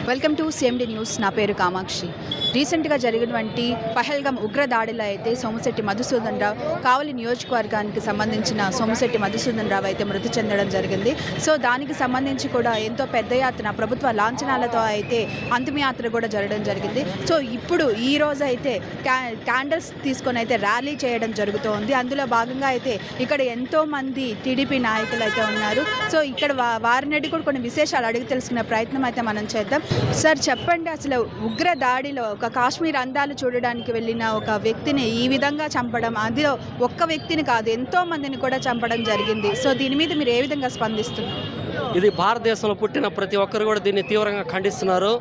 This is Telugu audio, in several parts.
Welcome to CMD news. నా పేరు కామాక్షి. రీసెంట్గా జరిగినటువంటి పహల్గామ్ ఉగ్ర దాడిలో అయితే సోమిశెట్టి మధుసూదన్ రావు కావలి నియోజకవర్గానికి సంబంధించిన సోమిశెట్టి మధుసూదన్ రావు అయితే మృతి చెందడం జరిగింది. సో దానికి సంబంధించి కూడా ఎంతో పెద్ద యాత్ర ప్రభుత్వ లాంఛనాలతో అయితే అంతిమయాత్ర కూడా జరగడం జరిగింది. సో ఇప్పుడు ఈ రోజు అయితే క్యాండిల్స్ తీసుకొని అయితే ర్యాలీ చేయడం జరుగుతోంది. అందులో భాగంగా అయితే ఇక్కడ ఎంతోమంది టీడీపీ నాయకులు అయితే ఉన్నారు. సో ఇక్కడ వారిని కూడా కొన్ని విశేషాలు అడిగి తెలుసుకునే ప్రయత్నం అయితే మనం చేద్దాం. సార్ చెప్పండి, అసలు ఉగ్ర దాడిలో ఒక కాశ్మీర్ అందాలు చూడడానికి వెళ్ళిన ఒక వ్యక్తిని ఈ విధంగా చంపడం, అందులో ఒక్క వ్యక్తిని కాదు ఎంతో మందిని కూడా చంపడం జరిగింది. సో దీని మీద మీరు ఏ విధంగా స్పందిస్తున్నారు? ఇది భారతదేశంలో పుట్టిన ప్రతి ఒక్కరు కూడా దీన్ని తీవ్రంగా ఖండిస్తున్నారు.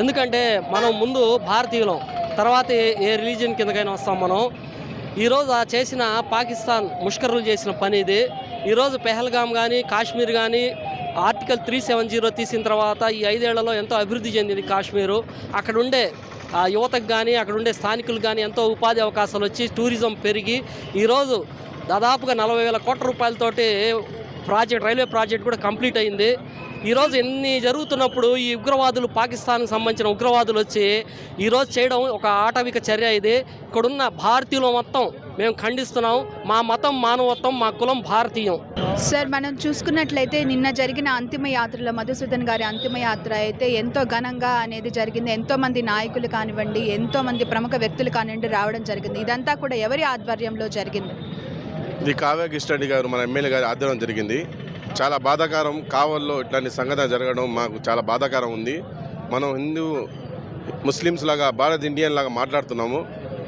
ఎందుకంటే మనం ముందు భారతీయులం, తర్వాత ఏ రిలీజియన్ కిందకైనా వస్తాం. మనం ఈరోజు చేసిన పాకిస్తాన్ ముష్కరులు చేసిన పని ఇది. ఈరోజు పెహల్గామ్ కానీ కాశ్మీర్ కానీ ఆర్టికల్ 370 తీసిన తర్వాత ఈ 5 ఏళ్లలో ఎంతో అభివృద్ధి చెందింది కాశ్మీరు. అక్కడ ఉండే యువతకు కానీ అక్కడ ఉండే స్థానికులకు కానీ ఎంతో ఉపాధి అవకాశాలు వచ్చి టూరిజం పెరిగి ఈరోజు దాదాపుగా 40,000 కోట్ల రూపాయలతోటి రైల్వే ప్రాజెక్ట్ కూడా కంప్లీట్ అయింది. ఈరోజు ఎన్ని జరుగుతున్నప్పుడు ఈ ఉగ్రవాదులు, పాకిస్తాన్కి సంబంధించిన ఉగ్రవాదులు వచ్చి ఈరోజు చేయడం ఒక ఆటవిక చర్య. ఇది ఇక్కడున్న భారతీయులు మొత్తం మేము ఖండిస్తున్నాం. మా మతం మానవత్వం, మా కులం భారతీయం. సార్ మనం చూసుకున్నట్లయితే నిన్న జరిగిన అంతిమ యాత్రలో మధుసూదన్ గారి అంతిమ యాత్ర అయితే ఎంతో ఘనంగా అనేది జరిగింది. ఎంతోమంది నాయకులు కానివ్వండి, ఎంతోమంది ప్రముఖ వ్యక్తులు కానివ్వండి రావడం జరిగింది. ఇదంతా కూడా ఎవరి ఆధ్వర్యంలో జరిగింది? ఇది కావ్య కిష్టరెడ్డి గారు, మన ఎమ్మెల్యే గారి ఆధ్వర్యం జరిగింది. చాలా బాధాకరం. కావల్లో ఇట్లాంటి సంఘటన జరగడం మాకు చాలా బాధాకరం ఉంది. మనం హిందూ ముస్లిమ్స్ లాగా, భారత్ ఇండియన్ లాగా మాట్లాడుతున్నాము.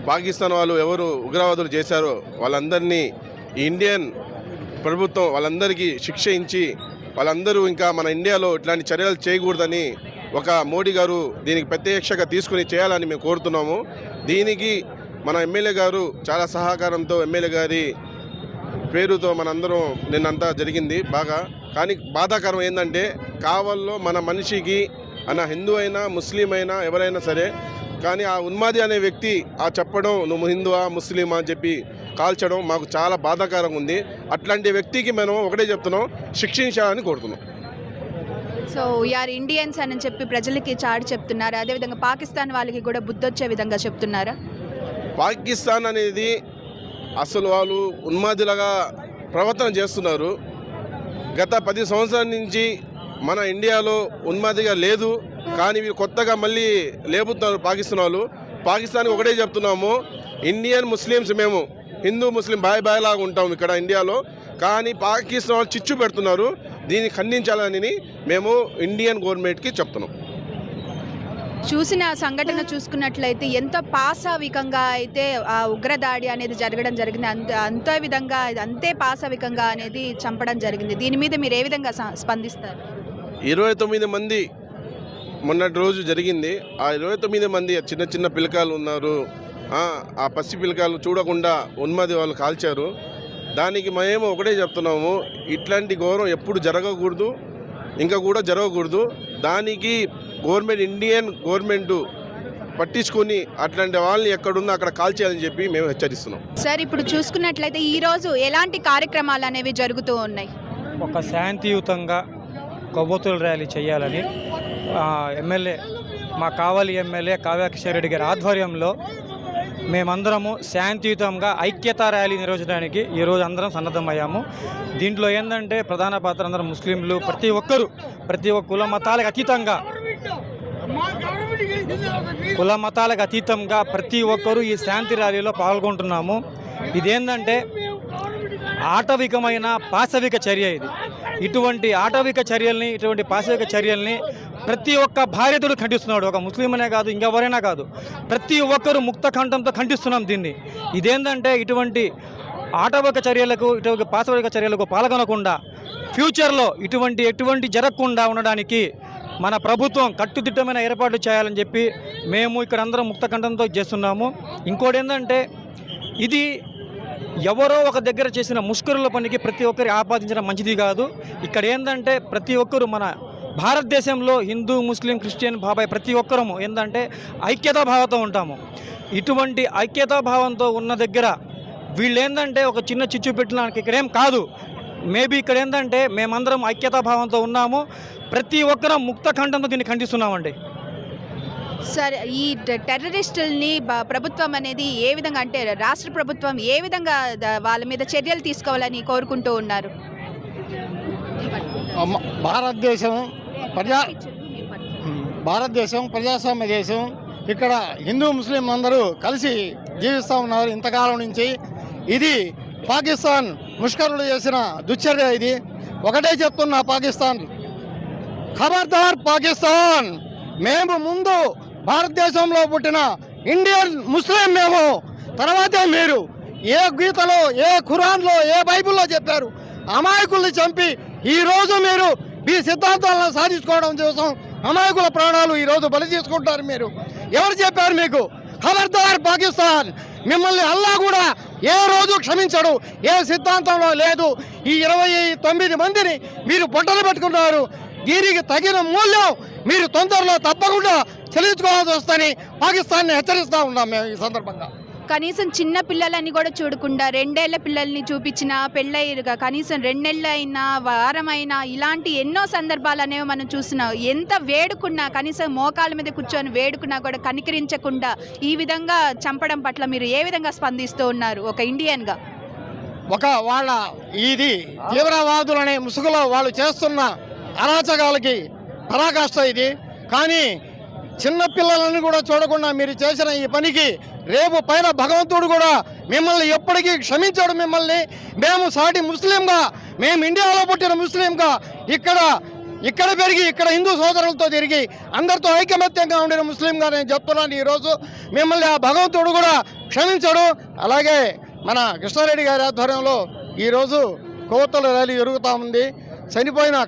పాకిస్తాన్ వాళ్ళు ఎవరు ఉగ్రవాదులు చేశారో వాళ్ళందరినీ ఇండియన్ ప్రభుత్వం వాళ్ళందరికీ శిక్ష ఇచ్చి వాళ్ళందరూ ఇంకా మన ఇండియాలో ఇట్లాంటి చర్యలు చేయకూడదని ఒక మోడీ గారు దీనికి ప్రత్యక్షంగా తీసుకుని చేయాలని మేము కోరుతున్నాము. దీనికి మన ఎమ్మెల్యే గారు చాలా సహకారంతో, ఎమ్మెల్యే గారి పేరుతో మనందరం నిన్నంతా జరిగింది బాగా. కానీ బాధాకరం ఏంటంటే కావల్లో మన మనిషికి హిందూ అయినా ముస్లిం అయినా ఎవరైనా సరే, కానీ ఆ ఉన్మాది అనే వ్యక్తి చెప్పడం నువ్వు హిందువా ముస్లిమా అని చెప్పి కాల్చడం మాకు చాలా బాధాకరంగా ఉంది. అట్లాంటి వ్యక్తికి మనం ఒకటే చెప్తున్నాం, శిక్షించాలని కోరుతున్నాం. సో వీఆర్ ఇండియన్స్ అని చెప్పి ప్రజలకి చాటి చెప్తున్నారు. అదేవిధంగా పాకిస్తాన్ వాళ్ళకి కూడా బుద్ధొచ్చే విధంగా చెప్తున్నారా? పాకిస్తాన్ అనేది అసలు వాళ్ళు ఉన్మాదిలాగా ప్రవర్తన చేస్తున్నారు. గత 10 సంవత్సరాల నుంచి మన ఇండియాలో ఉన్మాదిగా లేదు, కానీ వీళ్ళు కొత్తగా మళ్ళీ లేపుతున్నారు పాకిస్తాన్ వాళ్ళు. పాకిస్తాన్కి ఒకటే చెప్తున్నాము, ఇండియన్ ముస్లిమ్స్ మేము హిందూ ముస్లిం బాయ్ లాగా ఉంటాము ఇక్కడ ఇండియాలో. కానీ పాకిస్తాన్ వాళ్ళు చిచ్చు పెడుతున్నారు. దీన్ని ఖండించాలని మేము ఇండియన్ గవర్నమెంట్కి చెప్తున్నాం. చూసిన సంఘటన చూసుకున్నట్లయితే ఎంతో పాశవికంగా అయితే ఆ ఉగ్రదాడి అనేది జరగడం జరిగింది. అంతే విధంగా అంతే పాశవికంగా అనేది చంపడం జరిగింది. దీని మీద మీరు ఏ విధంగా స్పందిస్తారు? 29 మంది మొన్నటి రోజు జరిగింది. ఆ 29 మంది చిన్న చిన్న పిల్లకాయలు ఉన్నారు. ఆ పసి పిల్లకాయలు చూడకుండా ఉన్మాది వాళ్ళు కాల్చారు. దానికి మేము ఒకటే చెప్తున్నాము, ఇట్లాంటి గౌరవం ఎప్పుడు జరగకూడదు, ఇంకా కూడా జరగకూడదు. దానికి గవర్నమెంట్, ఇండియన్ గవర్నమెంట్ పట్టించుకొని అట్లాంటి వాళ్ళని ఎక్కడున్నా అక్కడ కాల్ చేయాలని చెప్పి మేము హెచ్చరిస్తున్నాం. సార్ ఇప్పుడు చూసుకున్నట్లయితే ఈరోజు ఎలాంటి కార్యక్రమాలు అనేవి జరుగుతూ ఉన్నాయి? ఒక శాంతియుతంగా కొవ్వొత్తుల ర్యాలీ చేయాలని ఎమ్మెల్యే, మా కావలి ఎమ్మెల్యే కావ్య కిష్టరెడ్డి గారి ఆధ్వర్యంలో మేమందరము శాంతియుతంగా ఐక్యతా ర్యాలీ నిర్వహించడానికి ఈరోజు అందరం సన్నద్ధమయ్యాము. దీంట్లో ఏంటంటే ప్రధాన పాత్ర అందరం ముస్లింలు, ప్రతి ఒక్కరు, ప్రతి ఒక్క కుల మతాలకు అతీతంగా ప్రతి ఒక్కరూ ఈ శాంతి ర్యాలీలో పాల్గొంటున్నాము. ఇదేంటంటే ఆటవికమైన పాశవిక చర్య ఇది. ఇటువంటి ఆటవిక చర్యల్ని, ఇటువంటి పాశవిక చర్యల్ని ప్రతి ఒక్క భారతీయుడు ఖండిస్తున్నాడు. ఒక ముస్లిం అనే కాదు, ఇంకెవరైనా కాదు, ప్రతి ఒక్కరూ ముక్త కంఠంతో ఖండిస్తున్నాం దీన్ని. ఇదేంటంటే ఇటువంటి ఆటవిక చర్యలకు, ఇటువంటి పాశవిక చర్యలకు పాల్గొనకుండా ఫ్యూచర్లో ఎటువంటి జరగకుండా ఉండడానికి మన ప్రభుత్వం కట్టుదిట్టమైన ఏర్పాట్లు చేయాలని చెప్పి మేము ఇక్కడ అందరం ముక్త కంఠంతో చేస్తున్నాము. ఇంకోటి ఏంటంటే ఇది ఎవరో ఒక దగ్గర చేసిన ముష్కరుల పనికి ప్రతి ఒక్కరి ఆపాదించడం మంచిది కాదు. ఇక్కడ ఏంటంటే ప్రతి ఒక్కరు మన భారతదేశంలో హిందూ, ముస్లిం, క్రిస్టియన్, బాబాయ్ ప్రతి ఒక్కరము ఏంటంటే ఐక్యతా భావంతో ఉంటాము. ఇటువంటి ఐక్యతా భావంతో ఉన్న దగ్గర వీళ్ళు ఏంటంటే ఒక చిన్న చిచ్చు పెట్టడానికి ఇక్కడేం కాదు. మేబీ ఇక్కడ ఏంటంటే మేమందరం ఐక్యతా భావంతో ఉన్నాము. ప్రతి ఒక్కరం ముక్త ఖండంతో దీన్ని ఖండిస్తున్నామండి. సార్ ఈ టెర్రరిస్టుల్ని ప్రభుత్వం అనేది ఏ విధంగా అంటే రాష్ట్ర ప్రభుత్వం ఏ విధంగా వాళ్ళ మీద చర్యలు తీసుకోవాలని కోరుకుంటూ ఉన్నారు? భారతదేశం ప్రజాస్వామ్య దేశం. ఇక్కడ హిందూ ముస్లిం అందరూ కలిసి జీవిస్తూ ఉన్నారు ఇంతకాలం నుంచి. ఇది పాకిస్తాన్ ముష్కరులు చేసిన దుశ్చర్య. ఇది ఒకటే చెప్తున్నా, పాకిస్తాన్ ఖబర్దార్ పాకిస్తాన్. మేము ముందు భారతదేశంలో పుట్టిన ఇండియన్ ముస్లిం మేము, తర్వాతే మీరు. ఏ గీతలో, ఏ ఖురాన్లో, ఏ బైబిల్లో చెప్పారు? అమాయకుల్ని చంపి ఈరోజు మీరు మీ సిద్ధాంతాలను సాధించుకోవడం కోసం అమాయకుల ప్రాణాలు ఈరోజు బలి తీసుకుంటారు. మీరు ఎవరు చెప్పారు మీకు? ఖబర్దార్ పాకిస్తాన్. మిమ్మల్ని అల్లా కూడా ఏ రోజు క్షమించడు, ఏ సిద్ధాంతంలో లేదు. ఈ 29 మందిని మీరు పొట్టలు పెట్టుకున్నారు. దీనికి తగిన మూల్యం మీరు తొందరలో తప్పకుండా చెల్లించుకోవాల్సి వస్తుందని పాకిస్తాన్ని హెచ్చరిస్తూ ఉన్నాం మేము ఈ సందర్భంగా. కనీసం చిన్న పిల్లలని కూడా చూడకుండా 2 ఏళ్ల పిల్లల్ని చూపించిన పెళ్ళయ్యగా కనీసం 2 నెలలు అయినా వారమైనా ఇలాంటి ఎన్నో సందర్భాలు అనేవి మనం చూస్తున్నాం. ఎంత వేడుకున్నా, కనీసం మోకాళ్ళ మీద కూర్చొని వేడుకున్నా కూడా కనికరించకుండా ఈ విధంగా చంపడం పట్ల మీరు ఏ విధంగా స్పందిస్తూ ఉన్నారు ఒక ఇండియన్గా? వాళ్ళ ఇది తీవ్రవాదులనే ముసుగులో వాళ్ళు చేస్తున్న అరాచకాలకి పరాకాష్ట ఇది. కానీ చిన్నపిల్లలను కూడా చూడకుండా మీరు చేసిన ఈ పనికి రేపు పైన భగవంతుడు కూడా మిమ్మల్ని ఎప్పటికీ క్షమించాడు. మిమ్మల్ని మేము సాటి ముస్లింగా, మేము ఇండియాలో పుట్టిన ముస్లింగా ఇక్కడ పెరిగి ఇక్కడ హిందూ సోదరులతో తిరిగి అందరితో ఐకమత్యంగా ఉండిన ముస్లింగా నేను చెప్తున్నాను. ఈరోజు మిమ్మల్ని ఆ భగవంతుడు కూడా క్షమించాడు. అలాగే మన కృష్ణారెడ్డి గారి ఆధ్వర్యంలో ఈరోజు కొవ్వొత్తుల ర్యాలీ జరుగుతూ ఉంది.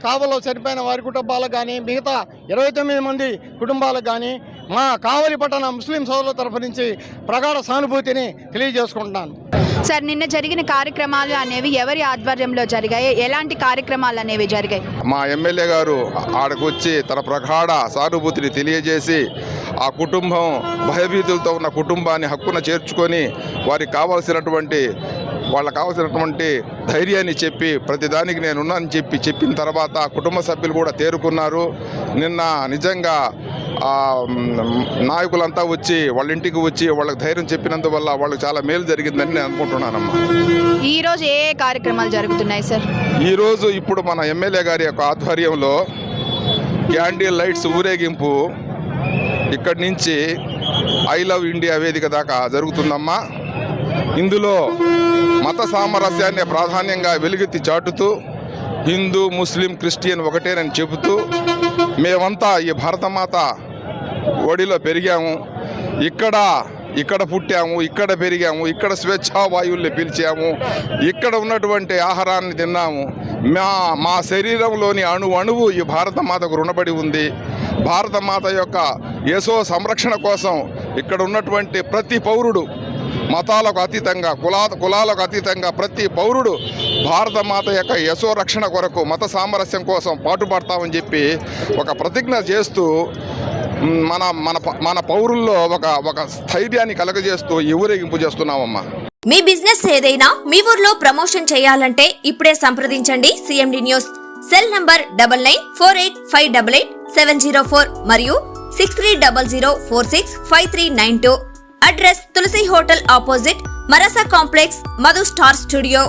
కావలిలో చనిపోయిన వారి కుటుంబాలకు కానీ, మిగతా 29 మంది కుటుంబాలకు కానీ మా కావలి పట్టణ ముస్లిం సోదరుల తరఫు నుంచి ప్రగాఢ సానుభూతిని తెలియజేసుకుంటున్నాను. సార్, నిన్న జరిగిన కార్యక్రమాలు అనేవి ఎవరి ఆధ్వర్యంలో జరిగాయి? ఎలాంటి కార్యక్రమాలు అనేవి జరిగాయి? మా ఎమ్మెల్యే గారు ఆడకు వచ్చి తన ప్రగాఢ సానుభూతిని తెలియజేసి ఆ కుటుంబం భయభీతులతో ఉన్న కుటుంబాన్ని హక్కున చేర్చుకొని వాళ్ళకి కావాల్సినటువంటి ధైర్యాన్ని చెప్పి ప్రతిదానికి నేనున్నానని చెప్పిన తర్వాత కుటుంబ సభ్యులు కూడా తేరుకున్నారు. నిన్న నిజంగా నాయకులంతా వచ్చి వాళ్ళ ఇంటికి వచ్చి వాళ్ళకి ధైర్యం చెప్పినందువల్ల వాళ్ళకి చాలా మేలు జరిగిందని నేను అనుకుంటున్నానమ్మా. ఈరోజు ఏ కార్యక్రమాలు జరుగుతున్నాయి సార్? ఈరోజు ఇప్పుడు మన ఎమ్మెల్యే గారి యొక్క ఆధ్వర్యంలో క్యాండిల్ లైట్స్ ఊరేగింపు ఇక్కడి నుంచి ఐ లవ్ ఇండియా వేదిక దాకా జరుగుతుందమ్మా. ఇందులో మత సామరస్యాన్ని ప్రాధాన్యంగా వెలుగెత్తి చాటుతూ హిందూ, ముస్లిం, క్రిస్టియన్ ఒకటేనని చెబుతూ మేమంతా ఈ భారతమాత ఒడిలో పెరిగాము, ఇక్కడ పుట్టాము, ఇక్కడ పెరిగాము, ఇక్కడ స్వేచ్ఛా వాయువుల్ని పీల్చాము, ఇక్కడ ఉన్నటువంటి ఆహారాన్ని తిన్నాము. మా శరీరంలోని అణువు ఈ భారతమాతకు రుణపడి ఉంది. భారతమాత యొక్క యశో సంరక్షణ కోసం ఇక్కడ ఉన్నటువంటి ప్రతి పౌరుడు, మతాలకు అతీతంగా, కులాలకు అతీతంగా ప్రతి పౌరుడు భారతమాత యొక్క యశో రక్షణ కొరకు, మత సామరస్యం కోసం పాటుపడతామని చెప్పి ఒక ప్రతిజ్ఞ చేస్తూ మన పౌరుల్లో ఒక స్థైర్యాన్ని కలగజేస్తూ ఈ ఊరేగింపు చేస్తున్నామమ్మా. మీ బిజినెస్ ఏదైనా మీ ఊర్లో ప్రమోషన్ చేయాలంటే ఇప్పుడే సంప్రదించండి CMD న్యూస్. సెల్ నంబర్ 9948588704 మరియు 6300465392. అడ్రస్ తులసి hotel opposite మరాసా complex, Madhu star studio.